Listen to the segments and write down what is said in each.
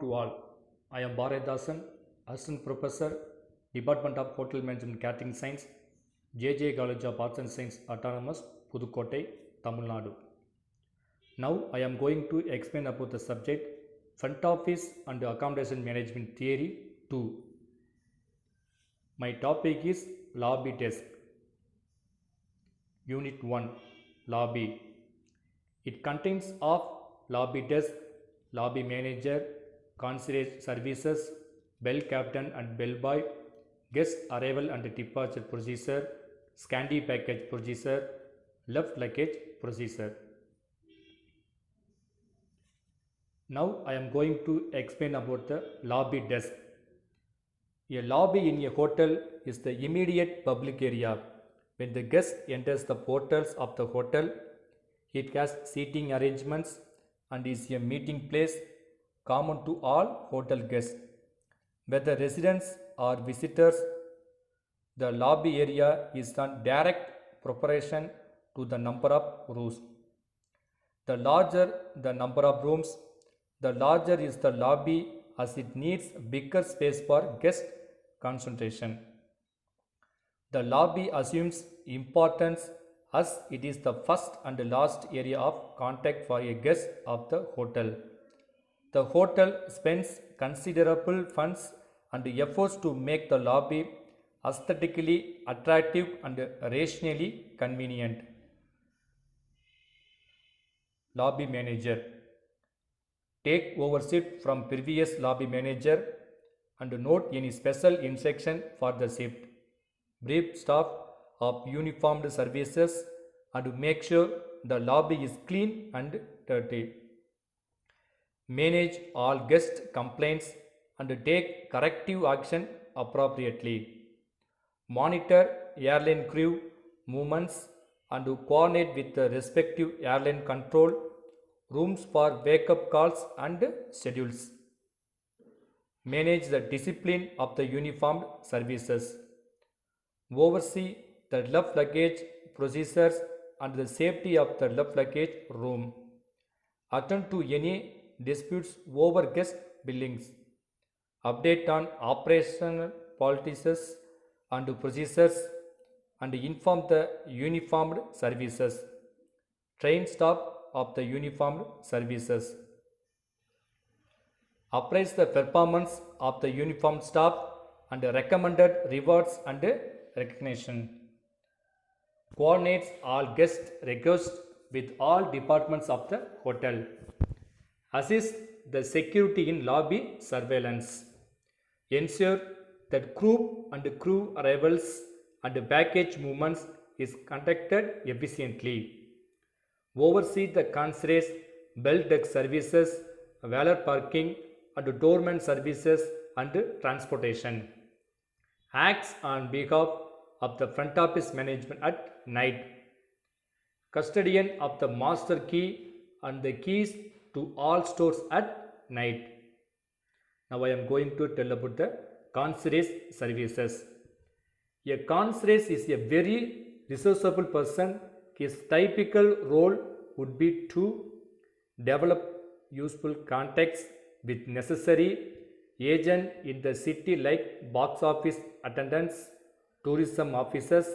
to all. I am Bharatdasan, Assistant Professor, Department of Hotel Management Catering Science, JJ College of Arts and Science Autonomous, Pudukkottai, Tamil Nadu. Now I am going to explain about the subject Front Office and Accommodation Management Theory 2. My topic is Lobby Desk. Unit 1 Lobby. It contains of lobby desk, lobby manager, concierge services, bell captain and bellboy, guest arrival and departure procedure, Scandi package procedure, left luggage procedure. Now I am going to explain about the lobby desk. A lobby in a hotel is the immediate public area. When the guest enters the portals of the hotel, it has seating arrangements and is a meeting place common to all hotel guests. Whether residents or visitors, the lobby area is on direct proportion to the number of rooms. The larger the number of rooms, the larger is the lobby as it needs bigger space for guest concentration. The lobby assumes importance as it is the first and last area of contact for a guest of the hotel. The hotel spends considerable funds and efforts to make the lobby aesthetically attractive and rationally convenient. Lobby manager. Take overseat from previous lobby manager and note any special instruction for the shift. Brief staff of uniformed services and make sure the lobby is clean and dirty. Manage all guest complaints and take corrective action appropriately. Monitor airline crew movements and coordinate with the respective airline control rooms for wake-up calls and schedules. Manage the discipline of the uniformed services. Oversee the left luggage procedures and the safety of the left luggage room. Attend to any disputes over guest billings. Update on operational policies and procedures and inform the uniformed services. Train staff of the uniformed services. Appraise the performance of the uniformed staff and recommended rewards and recognition. Coordinates all guest requests with all departments of the hotel. Assist the security in lobby surveillance. Ensure that crew and crew arrivals and baggage movements is conducted efficiently. Oversee the concierge, bell desk services, valet parking and doorman services and transportation. Acts on behalf of the front office management at night. Custodian of the master key and the keys to all stores at night. Now I am going to tell about the concierge services. A concierge is a very resourceful person. His typical role would be to develop useful contacts with necessary agents in the city like box office attendants, tourism officers,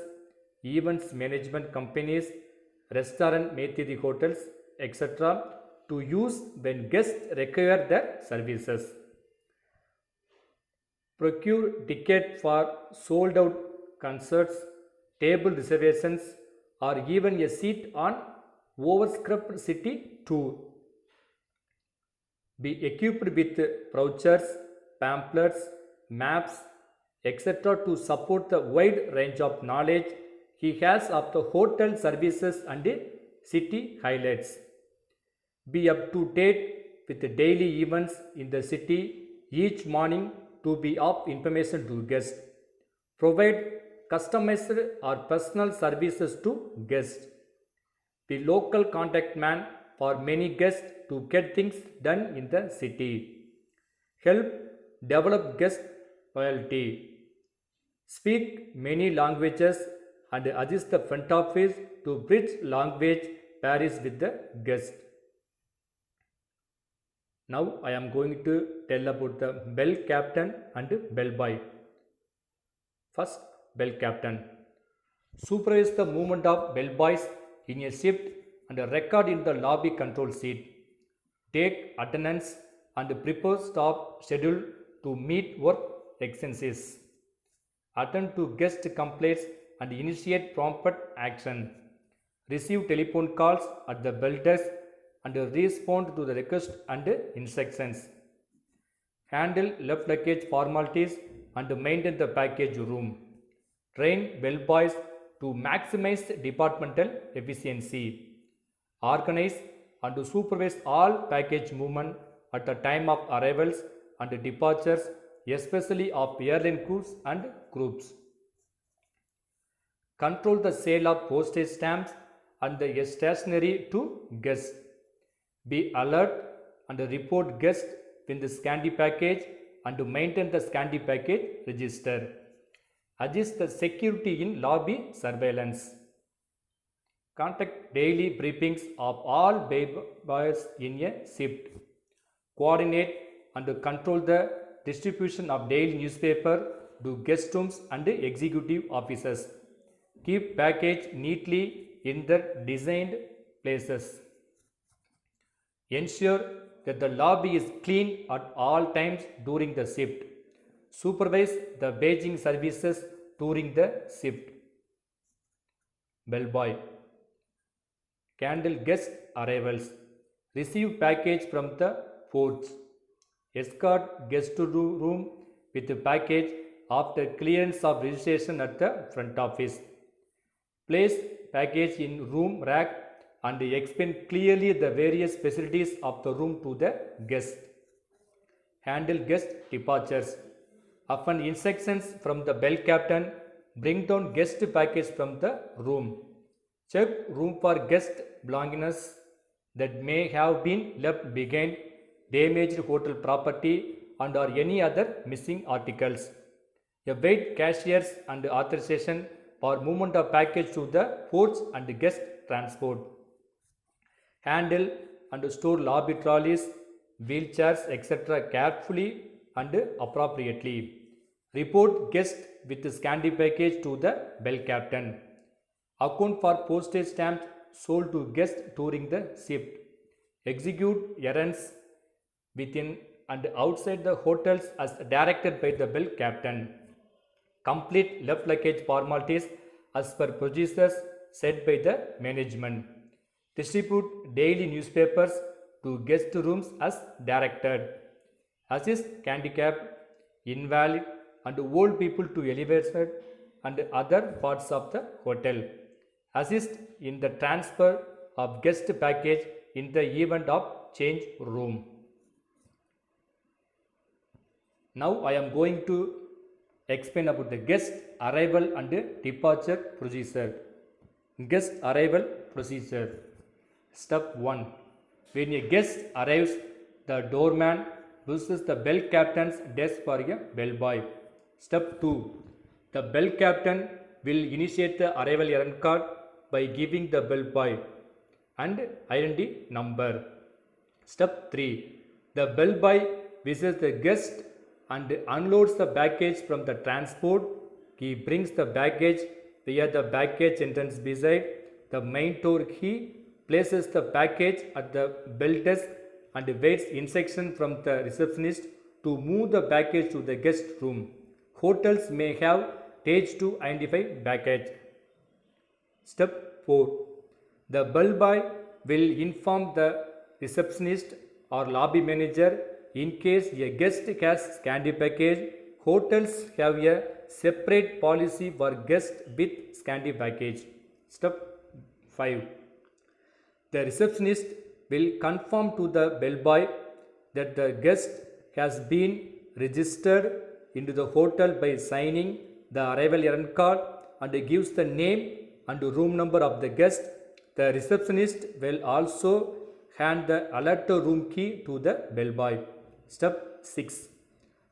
events management companies, restaurant Methidi hotels, etc. to use when guests require their services. Procure ticket for sold out concerts, table reservations, or even a seat on overscrubbed city tour. Be equipped with brochures, pamphlets, maps, etc. to support the wide range of knowledge he has of the hotel services and city highlights. Be up to date with the daily events in the city each morning to be of information to guests. Provide customized or personal services to guests. Be local contact man for many guests to get things done in the city. Help develop guest loyalty. Speak many languages and assist the front office to bridge language barriers with the guest. Now I am going to tell about the bell captain and bell boy. First, bell captain. Supervise the movement of bellboys in a shift and record in the lobby control seat. Take attendance and prepare stop schedule to meet work expenses. Attend to guest complaints and initiate prompt action. Receive telephone calls at the bell desk and respond to the request and instructions. Handle left luggage formalities and maintain the package room. Train bellboys to maximize departmental efficiency. Organize and supervise all package movement at the time of arrivals and departures, especially of airline crews and groups. Control the sale of postage stamps and the stationery to guests. Be alert and report guests when the Scandi package and maintain the Scandi package register. Adjust the security in lobby surveillance. Conduct daily briefings of all bellboys in a shift. Coordinate and control the distribution of daily newspaper to guest rooms and executive offices. Keep package neatly in their designed places. Ensure that the lobby is clean at all times during the shift. Supervise the badging services during the shift. Bellboy. Handle guest arrivals. Receive package from the porch. Escort guest to room with the package after clearance of registration at the front office. Place package in room rack and explain clearly the various facilities of the room to the guest. Handle guest departures. Upon instructions from the bell captain, bring down guest package from the room. Check room for guest belongings that may have been left behind, damaged hotel property and or any other missing articles. Await cashiers and authorization for movement of package to the porch and guest transport. Handle and store lobby trolleys, wheelchairs, etc. carefully and appropriately. Report guest with Scandi package to the bell captain. Account for postage stamps sold to guests during the shift. Execute errands within and outside the hotels as directed by the bell captain. Complete left luggage formalities as per procedures set by the management. Distribute daily newspapers to guest rooms as directed. Assist handicapped, invalid and old people to elevator and other parts of the hotel. Assist in the transfer of guest package in the event of change room. Now I am going to explain about the guest arrival and departure procedure. Guest arrival procedure. Step 1. When a guest arrives, the doorman uses the bell captain's desk for a bellboy. Step 2. The bell captain will initiate the arrival errand card by giving the bellboy and identity number. Step 3. The bellboy visits the guest and unloads the baggage from the transport. He brings the baggage via the baggage entrance beside the main door. He places the package at the bell desk and waits instruction from the receptionist to move the package to the guest room. Hotels may have tags to identify baggage. Step 4. The bellboy will inform the receptionist or lobby manager in case a guest has Scandi package. Hotels have a separate policy for guests with Scandi package. Step 5. The receptionist will confirm to the bellboy that the guest has been registered into the hotel by signing the arrival errand card and gives the name and room number of the guest. The receptionist will also hand the alert room key to the bellboy. Step 6.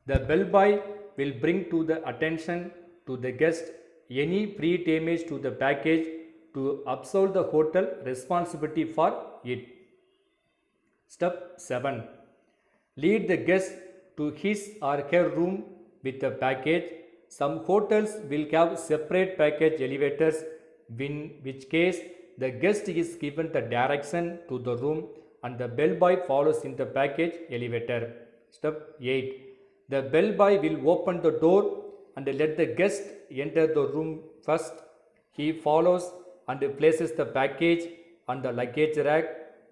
The bellboy will bring to the attention to the guest any pre-damage to the package to absolve the hotel responsibility for it. Step 7. Lead the guest to his or her room with a package. Some hotels will have separate package elevators, in which case the guest is given the direction to the room and the bellboy follows in the package elevator. Step 8. The bellboy will open the door and let the guest enter the room first. He follows and places the package on the luggage rack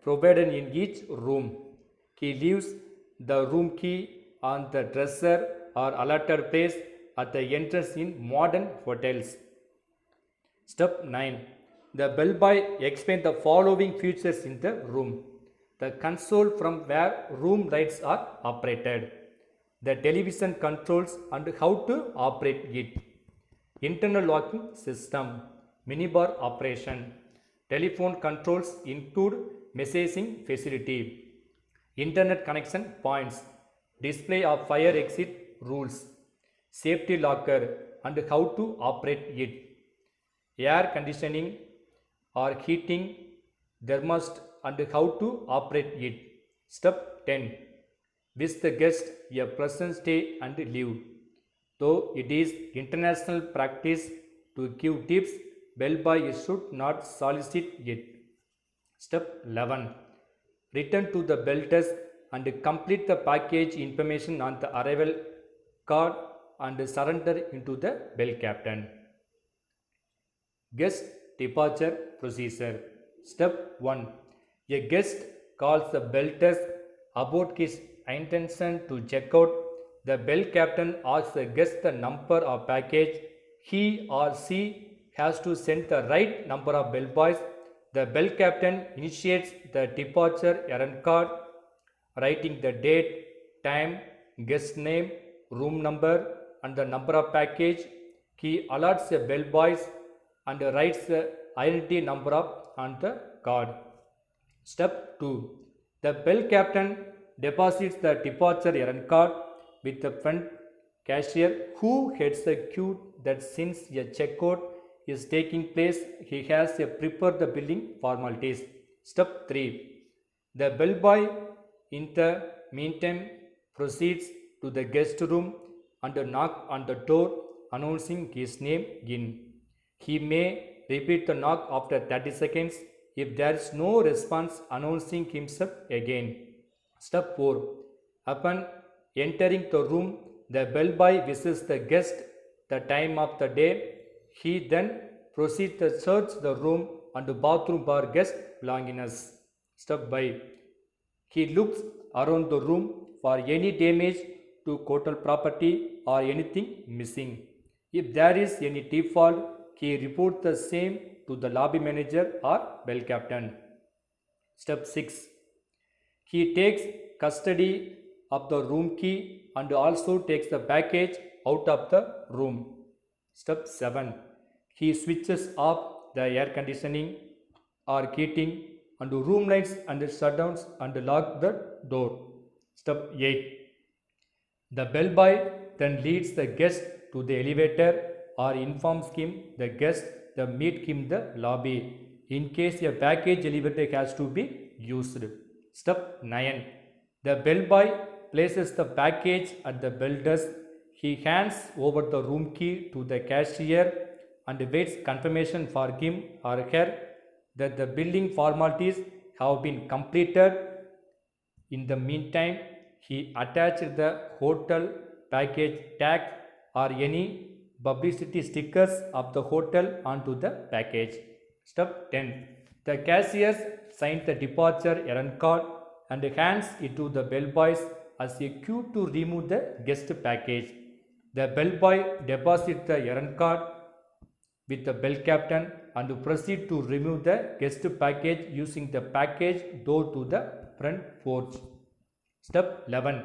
provided in each room. He leaves the room key on the dresser or allotted place at the entrance in modern hotels. Step 9. The bellboy explains the following features in the room. The console from where room lights are operated. The television controls and how to operate it. Internal locking system. Minibar operation. Telephone controls include messaging facility. Internet connection points. Display of fire exit rules. Safety locker and how to operate it. Air conditioning or heating, thermostat and how to operate it. Step 10. Wish the guest a pleasant stay and leave. Though it is international practice to give tips, bellboy should not solicit it. Step 11. Return to the bell desk and complete the package information on the arrival card and surrender into the bell captain. Guest departure procedure. Step 1. A guest calls the bell desk about his intention to check out. The bell captain asks the guest the number of package. He or she has to send the right number of bellboys. The bell captain initiates the departure errand card, writing the date, time, guest name, room number, and the number of package. He alerts the bellboys and writes the identity number on the card. Step 2. The bell captain deposits the departure errand card with the front cashier who heads the queue that since a checkout is taking place, he has prepared the billing formalities. Step 3. The bellboy in the meantime proceeds to the guest room and knock on the door announcing his name in. He may repeat the knock after 30 seconds if there is no response, announcing himself again. Step 4. Upon entering the room, the bellboy wishes the guest the time of the day. He then proceeds to search the room and bathroom for guest belongings. Step 5. He looks around the room for any damage to hotel property or anything missing. If there is any default, he reports the same to the lobby manager or bell captain. Step 6. He takes custody of the room key and also takes the package out of the room. Step 7. He switches off the air conditioning or heating and room lights and shutdowns and lock the door. Step 8. The bellboy then leads the guest to the elevator or informs him the guest the meet him in the lobby in case a package elevator has to be used. Step 9. The bellboy places the package at the bell desk. He hands over the room key to the cashier and waits confirmation for him or her that the billing formalities have been completed. In the meantime, he attached the hotel package tag or any publicity stickers of the hotel onto the package. Step 10. The cashier signs the departure errand card and hands it to the bellboys as a cue to remove the guest package. The bellboy deposits the errand card with the bell captain and proceed to remove the guest package using the package door to the front porch. Step 11.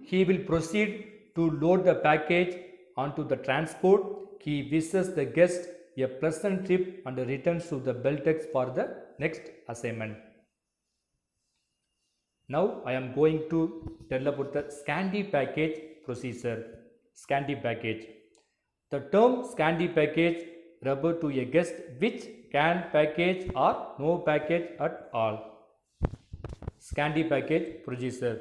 He will proceed to load the package onto the transport. He wishes the guest a pleasant trip and returns to the bell desk for the next assignment. Now I am going to tell about the Scandi package procedure. Scandi package. The term Scandi package refers to a guest which can package or no package at all. Scandi package procedure.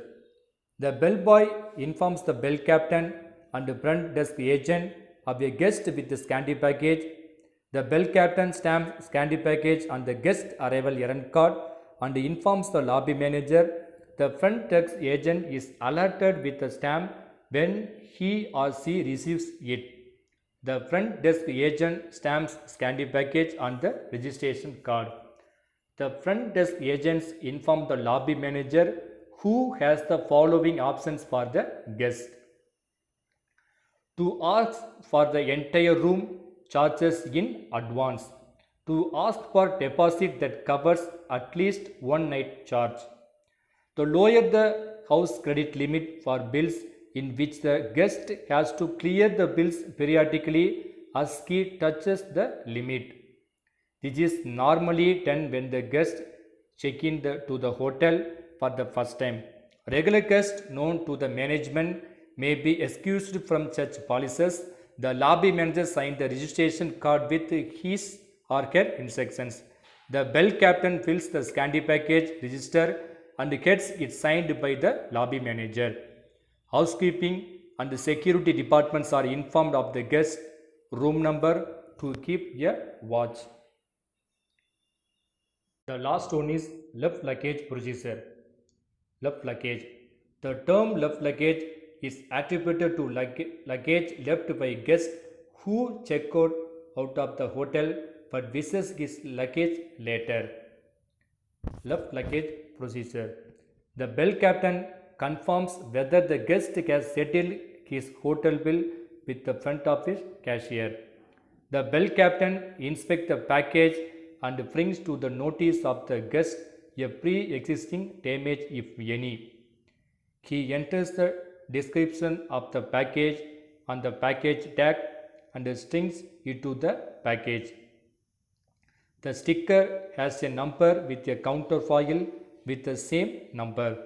The bellboy informs the bell captain and front desk agent of a guest with the scanty package. The bell captain stamps scanty package on the guest arrival errand card and informs the lobby manager. The front desk agent is alerted with a stamp when he or she receives it. The front desk agent stamps scanty package on the registration card. The front desk agents inform the lobby manager who has the following options for the guest. To ask for the entire room charges in advance. To ask for deposit that covers at least one night charge. To lower the house credit limit for bills in which the guest has to clear the bills periodically as he touches the limit. This is normally done when the guests check in to the hotel for the first time. Regular guests known to the management may be excused from such policies. The lobby manager signs the registration card with his or her instructions. The bell captain fills the scanty package register and gets it signed by the lobby manager. Housekeeping and the security departments are informed of the guest room number to keep a watch. The last one is left luggage procedure. Left luggage. The term left luggage is attributed to luggage left by guests who check out of the hotel but visits his luggage later. Left luggage procedure. The bell captain confirms whether the guest has settled his hotel bill with the front office cashier. The bell captain inspects the package and brings to the notice of the guest a pre-existing damage if any. He enters the description of the package on the package tag and strings it to the package. The sticker has a number with a counterfoil with the same number.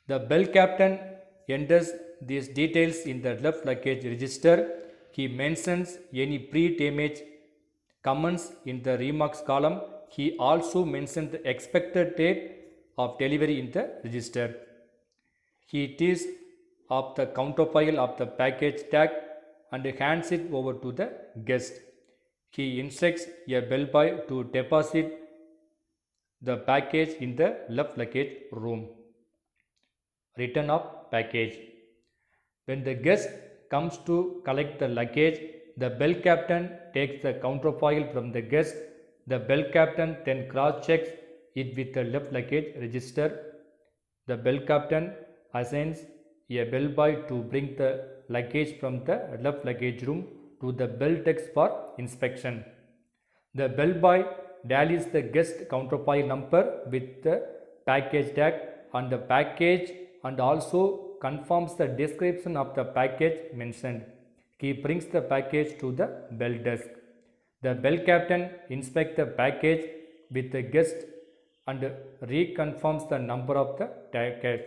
The bell captain enters these details in the left luggage register. He mentions any pre-damage comments in the remarks column. He also mentions the expected date of delivery in the register. He tears off the counterfoil of the package tag and hands it over to the guest. He instructs a bellboy to deposit the package in the left luggage room. Return of package. When the guest comes to collect the luggage, the bell captain takes the counterfoil from the guest. The bell captain then cross-checks it with the left luggage register. The bell captain assigns a bellboy to bring the luggage from the left luggage room to the bell desk for inspection. The bellboy tallies the guest counterfoil number with the package tag on the package and also confirms the description of the package mentioned. He brings the package to the bell desk. The bell captain inspects the package with the guest and reconfirms the number of the package.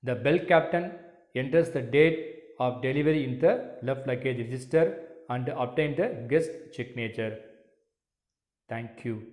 The bell captain enters the date of delivery in the left luggage register and obtains the guest signature. Thank you.